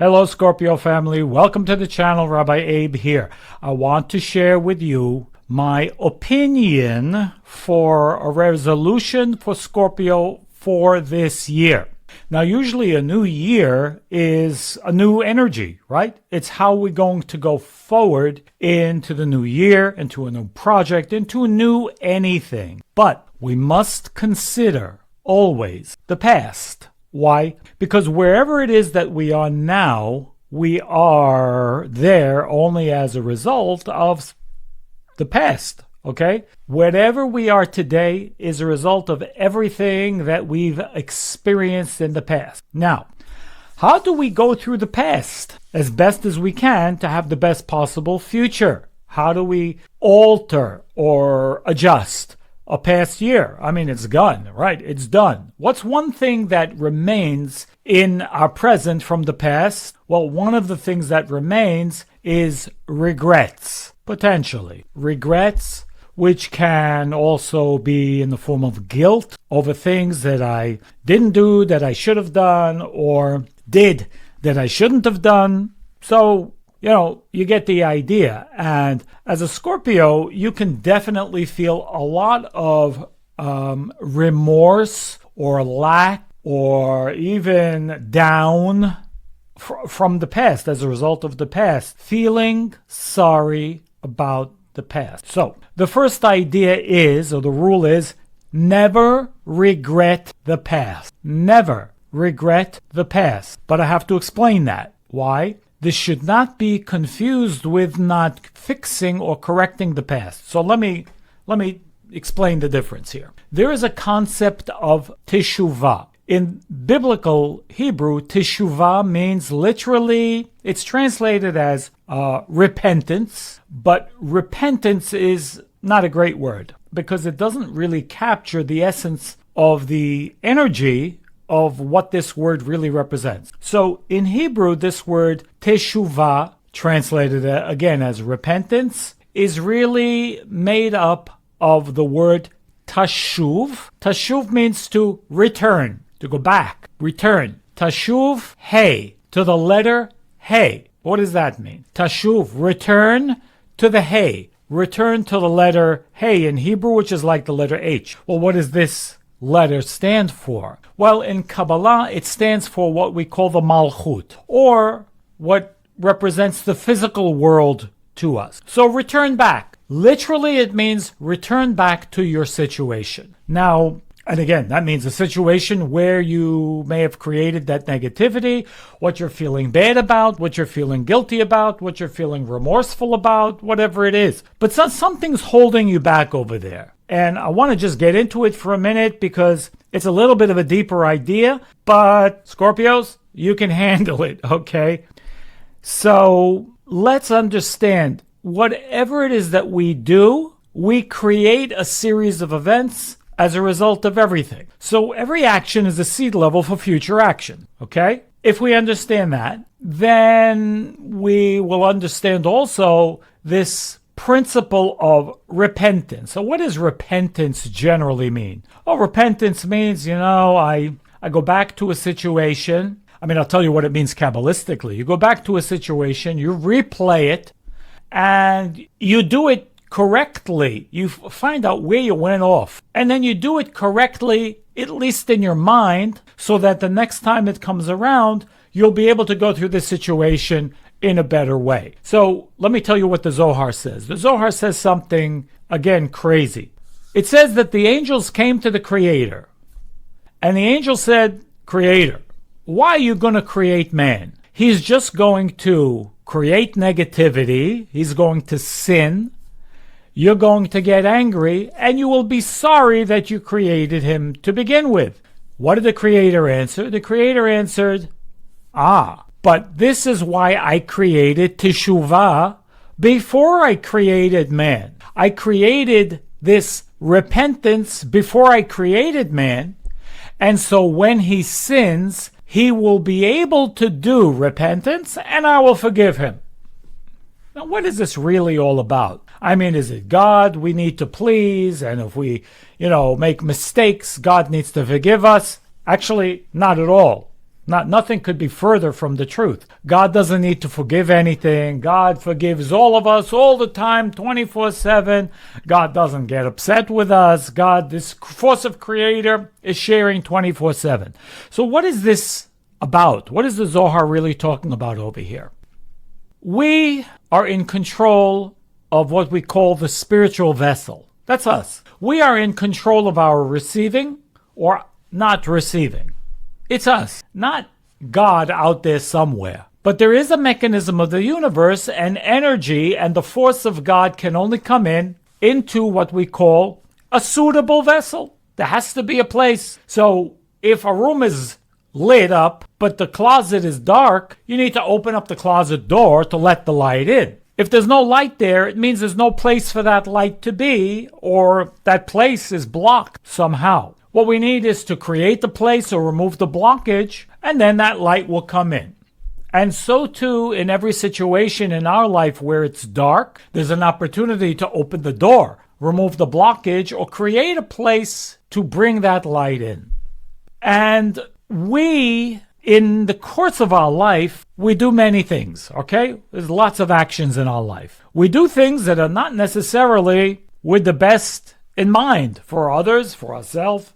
Hello, Scorpio family. Welcome to the channel. Rabbi Abe here. I want to share with you my opinion for a resolution for Scorpio for this year. Now, usually a new year is a new energy, right? It's how we're going to go forward into the new year, into a new project, into a new anything. But we must consider always the past. Why? Because wherever it is that we are now, we are there only as a result of the past, okay? Whatever we are today is a result of everything that we've experienced in the past. Now, how do we go through the past as best as we can to have the best possible future? How do we alter or adjust a past year? I mean, it's gone, right? It's done. What's one thing that remains in our present from the past? Well, one of the things that remains is regrets, potentially. Regrets, which can also be in the form of guilt over things that I didn't do that I should have done, or did that I shouldn't have done. So, you get the idea. And as a Scorpio, you can definitely feel a lot of remorse or lack or even down from the past as a result of the past, feeling sorry about the past. So the first idea is, or the rule is, never regret the past. Never regret the past. But I have to explain that. Why? This should not be confused with not fixing or correcting the past. So let me explain the difference here. There is a concept of Teshuva. In biblical Hebrew, Teshuva means literally, it's translated as repentance, but repentance is not a great word because it doesn't really capture the essence of the energy of what this word really represents. So in Hebrew, this word Teshuva, translated again as repentance, is really made up of the word tashuv. Tashuv means to return, to go back, return. Tashuv, hey, to the letter hey. What does that mean? Tashuv, return to the hey. Return to the letter hey in Hebrew, which is like the letter H. Well, what does this letter stand for? Well, in Kabbalah, it stands for what we call the Malchut, or what represents the physical world to us. So return back. Literally, it means return back to your situation. Now, and again, that means a situation where you may have created that negativity, what you're feeling bad about, what you're feeling guilty about, what you're feeling remorseful about, whatever it is. But something's holding you back over there. And I want to just get into it for a minute because it's a little bit of a deeper idea, but Scorpios, you can handle it, okay? So let's understand, whatever it is that we do, we create a series of events as a result of everything. So every action is a seed level for future action, okay? If we understand that, then we will understand also this principle of repentance. So what does repentance generally mean? Oh, repentance means, I go back to a situation. I mean, I'll tell you what it means Kabbalistically. You go back to a situation, you replay it, and you do it correctly. You find out where you went off. And then you do it correctly, at least in your mind, so that the next time it comes around, you'll be able to go through this situation in a better way. So let me tell you what the Zohar says. The Zohar says something, again, crazy. It says that the angels came to the Creator. And the angel said, Creator, why are you going to create man? He's just going to create negativity. He's going to sin. You're going to get angry, and you will be sorry that you created him to begin with. What did the Creator answer? The Creator answered, but this is why I created Teshuva before I created man. I created this repentance before I created man, and so when he sins, he will be able to do repentance, and I will forgive him. Now, what is this really all about? I mean, is it God we need to please? And if we, make mistakes, God needs to forgive us? Actually, not at all. Nothing could be further from the truth. God doesn't need to forgive anything. God forgives all of us all the time, 24/7. God doesn't get upset with us. God, this force of creator, is sharing 24/7. So what is this about? What is the Zohar really talking about over here? We are in control of what we call the spiritual vessel. That's us. We are in control of our receiving or not receiving. It's us, not God out there somewhere. But there is a mechanism of the universe, and energy and the force of God can only come into what we call a suitable vessel. There has to be a place. So if a room is lit up, but the closet is dark, you need to open up the closet door to let the light in. If there's no light there, it means there's no place for that light to be, or that place is blocked somehow. What we need is to create the place or remove the blockage, and then that light will come in. And so too, in every situation in our life where it's dark, there's an opportunity to open the door, remove the blockage, or create a place to bring that light in. And we, in the course of our life, we do many things, okay? There's lots of actions in our life. We do things that are not necessarily with the best in mind for others, for ourselves.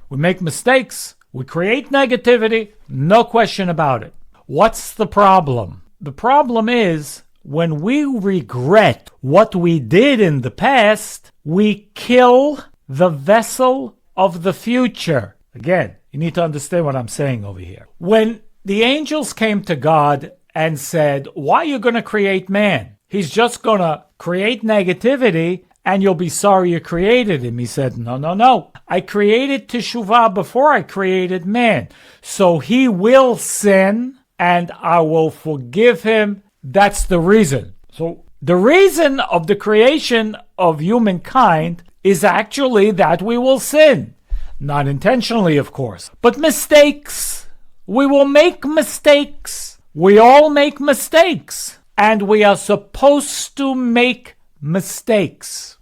We make mistakes. We create negativity. No question about it. What's the problem? The problem is when we regret what we did in the past, we kill the vessel of the future. Again, you need to understand what I'm saying over here. When the angels came to God and said, why are you going to create man? He's just going to create negativity and you'll be sorry you created him. He said, no. I created Teshuva before I created man. So he will sin and I will forgive him. That's the reason. So the reason of the creation of humankind is actually that we will sin. Not intentionally, of course, but mistakes. We will make mistakes. We all make mistakes. And we are supposed to make mistakes.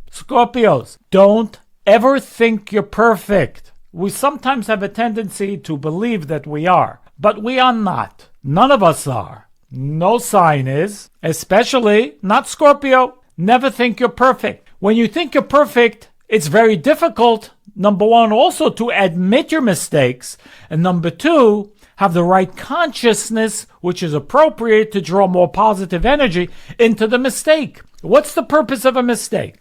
Scorpios, don't ever think you're perfect. We sometimes have a tendency to believe that we are, but we are not. None of us are. No sign is, especially not Scorpio. Never think you're perfect. When you think you're perfect, it's very difficult, number one, also to admit your mistakes, and number two, have the right consciousness, which is appropriate to draw more positive energy into the mistake. What's the purpose of a mistake?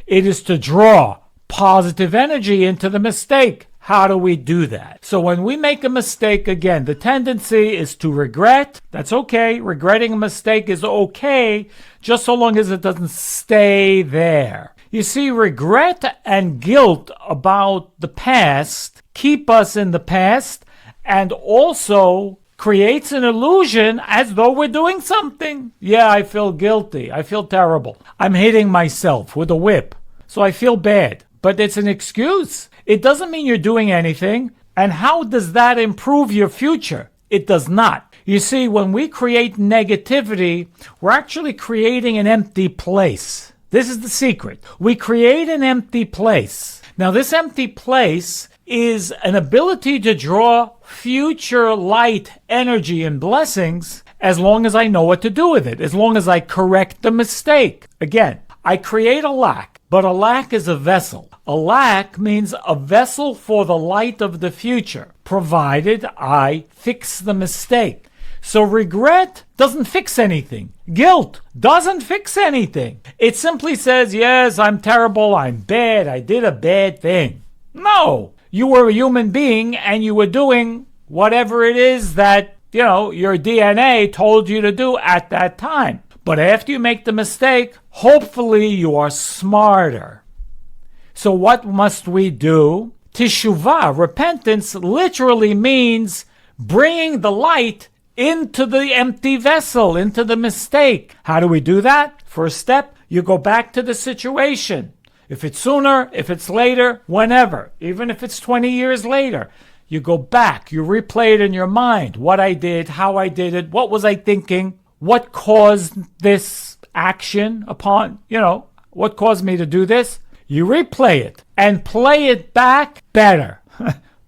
It is to draw positive energy into the mistake. How do we do that? So when we make a mistake, again, the tendency is to regret. That's okay. Regretting a mistake is okay, just so long as it doesn't stay there. You see, regret and guilt about the past keep us in the past and also creates an illusion as though we're doing something. Yeah, I feel guilty. I feel terrible. I'm hitting myself with a whip. So I feel bad. But it's an excuse. It doesn't mean you're doing anything. And how does that improve your future? It does not. You see, when we create negativity, we're actually creating an empty place. This is the secret. We create an empty place. Now, this empty place is an ability to draw future light, energy, and blessings as long as I know what to do with it, as long as I correct the mistake. Again, I create a lack, but a lack is a vessel. A lack means a vessel for the light of the future, provided I fix the mistake. So regret doesn't fix anything. Guilt doesn't fix anything. It simply says, yes, I'm terrible, I'm bad, I did a bad thing. No, you were a human being and you were doing whatever it is that, your DNA told you to do at that time. But after you make the mistake, hopefully you are smarter. So what must we do? Teshuva, repentance, literally means bringing the light into the empty vessel, into the mistake. How do we do that? First step, you go back to the situation. If it's sooner, if it's later, whenever, even if it's 20 years later, you go back, you replay it in your mind, what I did, how I did it, what was I thinking, what caused this action upon, what caused me to do this? You replay it and play it back better.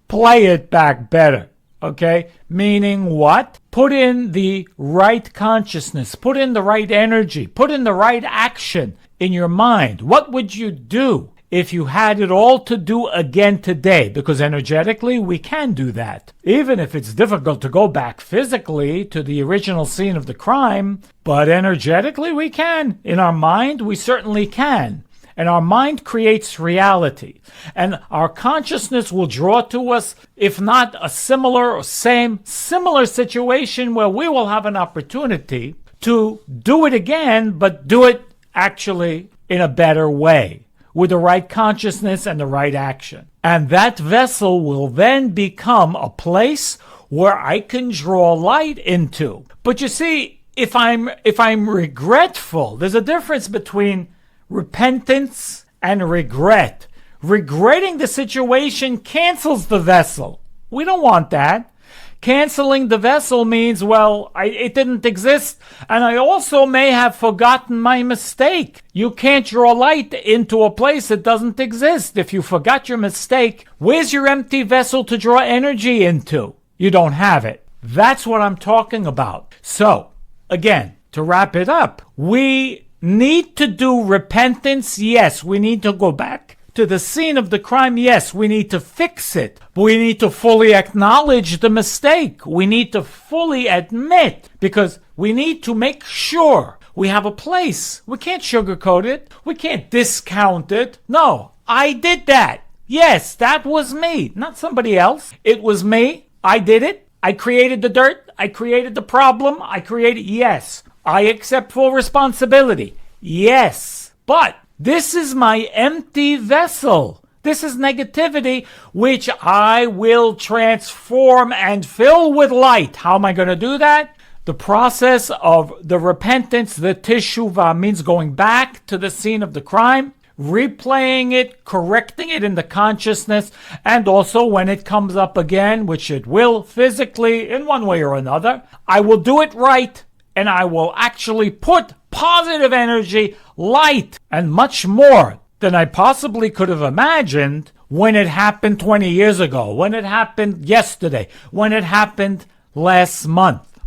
Play it back better. Okay? Meaning what? Put in the right consciousness, put in the right energy, put in the right action in your mind. What would you do if you had it all to do again today? Because energetically, we can do that. Even if it's difficult to go back physically to the original scene of the crime, but energetically, we can. In our mind, we certainly can. And our mind creates reality. And our consciousness will draw to us, if not a similar or similar situation where we will have an opportunity to do it again, but do it actually in a better way, with the right consciousness and the right action. And that vessel will then become a place where I can draw light into. But you see, if I'm regretful, there's a difference between repentance and regret. Regretting the situation cancels the vessel. We don't want that. Canceling the vessel means, well, it didn't exist, and I also may have forgotten my mistake. You can't draw light into a place that doesn't exist. If you forgot your mistake, where's your empty vessel to draw energy into? You don't have it. That's what I'm talking about. So, again, to wrap it up, we need to do repentance. Yes, we need to go back to the scene of the crime. Yes, we need to fix it. We need to fully acknowledge the mistake. We need to fully admit, because we need to make sure we have a place. We can't sugarcoat it. We can't discount it. No, I did that. Yes, that was me, not somebody else. It was me. I did it. I created the dirt. I created the problem. Yes. I accept full responsibility. Yes. But this is my empty vessel. This is negativity, which I will transform and fill with light. How am I going to do that? The process of the repentance, the Teshuva, means going back to the scene of the crime, replaying it, correcting it in the consciousness, and also when it comes up again, which it will physically in one way or another, I will do it right. And I will actually put positive energy, light, and much more than I possibly could have imagined when it happened 20 years ago, when it happened yesterday, when it happened last month.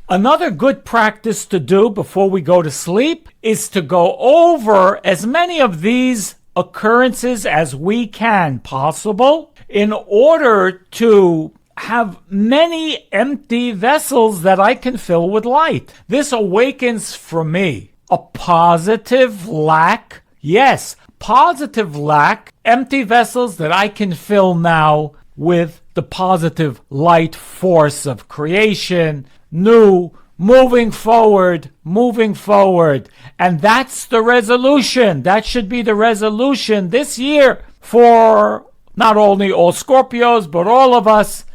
Another good practice to do before we go to sleep is to go over as many of these occurrences as we can possible in order to have many empty vessels that I can fill with light. This awakens for me a positive lack. Yes, positive lack. Empty vessels that I can fill now with the positive light force of creation, new, moving forward. And that's the resolution. That should be the resolution this year for not only all Scorpios, but all of us.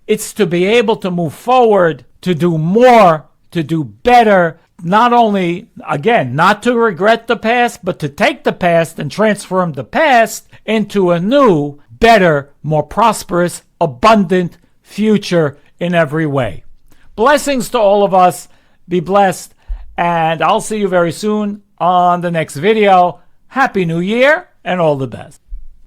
It's to be able to move forward, to do more, to do better. Not only, again, not to regret the past, but to take the past and transform the past into a new, better, more prosperous, abundant future in every way. Blessings to all of us. Be blessed. And I'll see you very soon on the next video. Happy New Year and all the best.